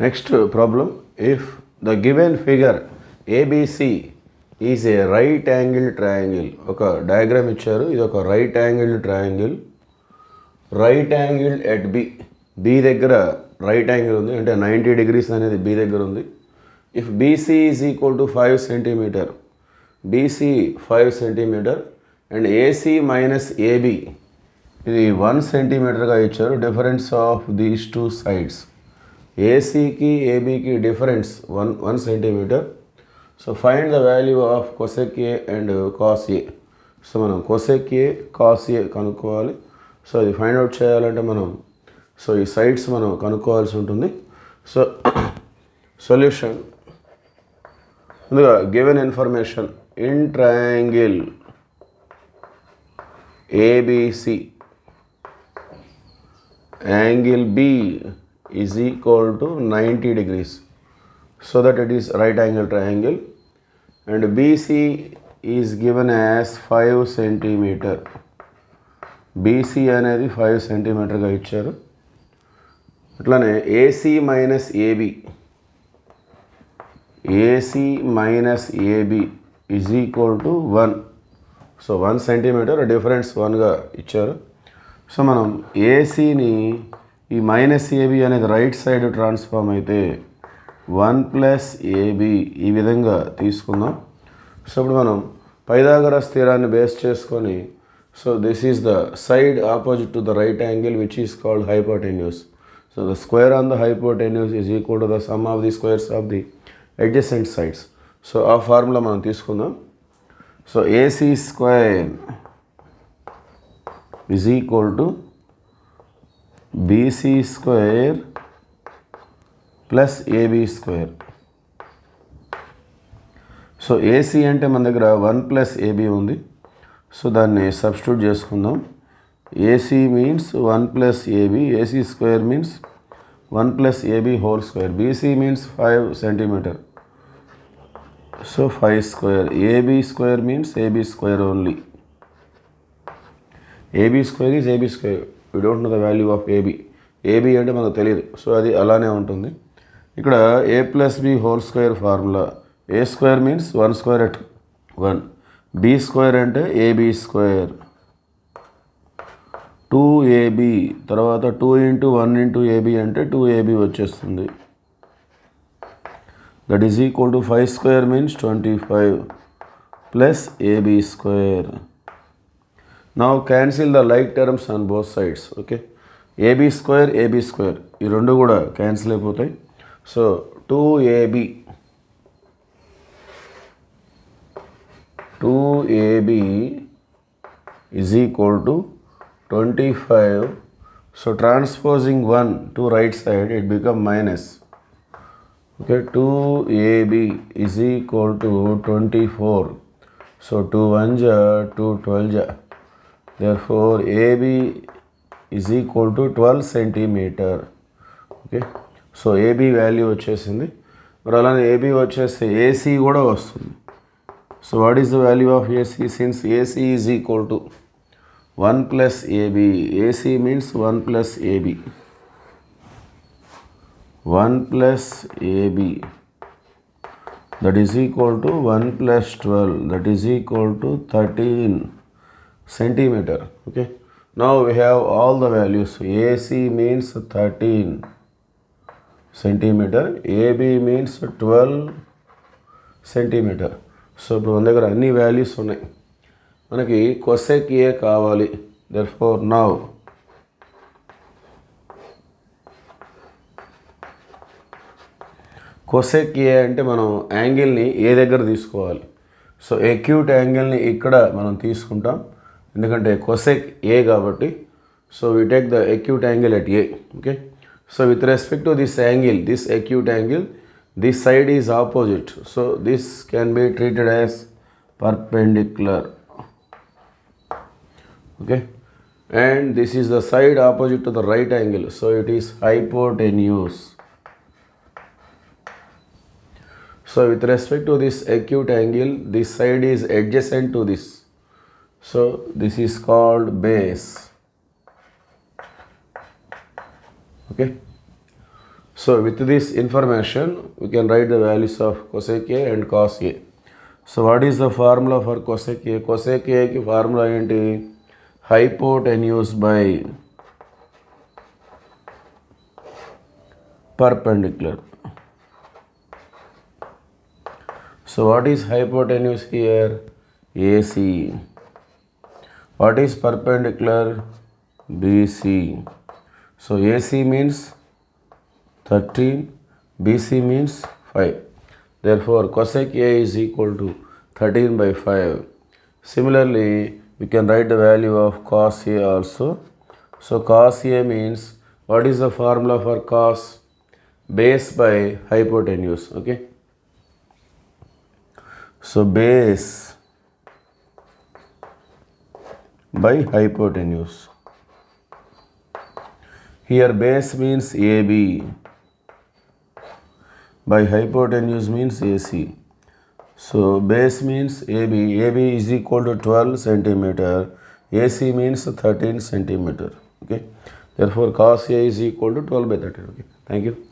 Next problem, if the given figure ABC is a right angled triangle, ఒక diagram ఇచ్చారు, ఇది ఒక right angled triangle, right angled at B దగ్గర right angle ఉంది, అంటే 90 degrees అనేది బి దగ్గర ఉంది. If BC is equal to 5 cm, BC 5 cm and AC minus AB ఇది 1 cm ఇచ్చారు. Difference of these two sides, ఏసీకి ఏబీకి difference 1 cm. So find the value of cosec A and cos A. So మనం cosec A cos ఏ కనుక్కోవాలి. So ఇది find out చేయాలంటే మనం ఈ సైడ్స్ మనం కనుక్కోవాల్సి ఉంటుంది. సో సొల్యూషన్, ముందుగా given information in triangle ABC angle B is equal to 90 degrees, so that it is right angle triangle, and BC is given as 5 cm. BC అనేది 5 cm గా ఇచ్చారు. అట్లానే AC minus AB, AC minus AB is equal to 1. So 1 cm difference 1గా ఇచ్చారు. So మనం ఏసీని ఈ minus AB అనేది రైట్ సైడ్ ట్రాన్స్ఫార్మ్ అయితే 1 ప్లస్ ఏబి ఈ విధంగా తీసుకుందాం. సో ఇప్పుడు మనం పైథాగరస్ థియరాన్ని బేస్ చేసుకొని, so this is the side opposite to the right angle which is called hypotenuse. So the square on the hypotenuse is equal to the sum of the squares of the adjacent sides. So ఆ formula మనం తీసుకుందాం. So AC square is equal to BC square plus AB square. So AC అంటే మన దగ్గర 1 plus AB ఉంది. So దాన్ని substitute చేసుకుందాం. AC means 1 plus AB, AC square means 1 plus AB whole square. BC means 5 cm, so 5 square. AB square means AB square only. AB square is AB square. We don't know the value of AB. AB అంటే మనకు తెలియదు, so అది అలానే ఉంటుంది. ఇక్కడ A plus B whole square formula, A square means 1 square at 1, B square అంటే AB square, 2ab తర్వాత 2 × 1 × AB అంటే 2ab వచ్చేస్తుంది. That is equal to 5 square means 25 plus AB square. Now cancel the like terms on both sides. Okay, AB square ఈ రెండు కూడా cancel అయిపోతాయి. So 2ab is equal to 25. So transposing 1 to right side, it become minus. Okay, 2ab is equal to 24. So 2 1 ja 2 12 ja. Therefore AB is equal to 12 cm. Okay, so AB value వచ్చేసింది. మరి అలానే AB వచ్చేస్తే AC కూడా వస్తుంది. So what is the value of AC? Since AC is equal to 1 plus AB, AC means 1 plus AB, 1 plus AB that is equal to 1 plus 12 that is equal to 13 cm. Okay, now we have all the values. AC means 13 cm, AB means 12 cm. So ఇప్పుడు మన దగ్గర అన్ని values ఉన్నాయి. మనకి cosec ఏ కావాలి. Therefore now cosec ఏ అంటే మనం యాంగిల్ని ఏ దగ్గర తీసుకోవాలి. సో ఎక్యూట్ యాంగిల్ని ఇక్కడ మనం తీసుకుంటాం, ఎందుకంటే కొసెక్ ఏ కాబట్టి. So we take the acute angle at A. Okay, so with respect to this angle, this acute angle, this side is opposite, so this can be treated as perpendicular. Okay, and this is the side opposite to the right angle, so it is hypotenuse. So with respect to this acute angle, this side is adjacent to this, so this is called base. Okay, So with this information, we can write the values of cosec A and cos A. So what is the formula for cosec A? Cosec A ki formula enti? Hypotenuse by perpendicular. So what is hypotenuse here? AC. What is perpendicular? BC. So AC means 13, BC means 5. Therefore, cosec A is equal to 13 by 5. Similarly, we can write the value of cos A also. So cos A means, what is the formula for cos? Base by hypotenuse. Okay. So base by hypotenuse. Here base means AB. By hypotenuse means AC. So base means AB. AB is equal to 12 centimeter. AC means 13 centimeter. Okay. Therefore cos A is equal to 12 by 13. Okay. Thank you.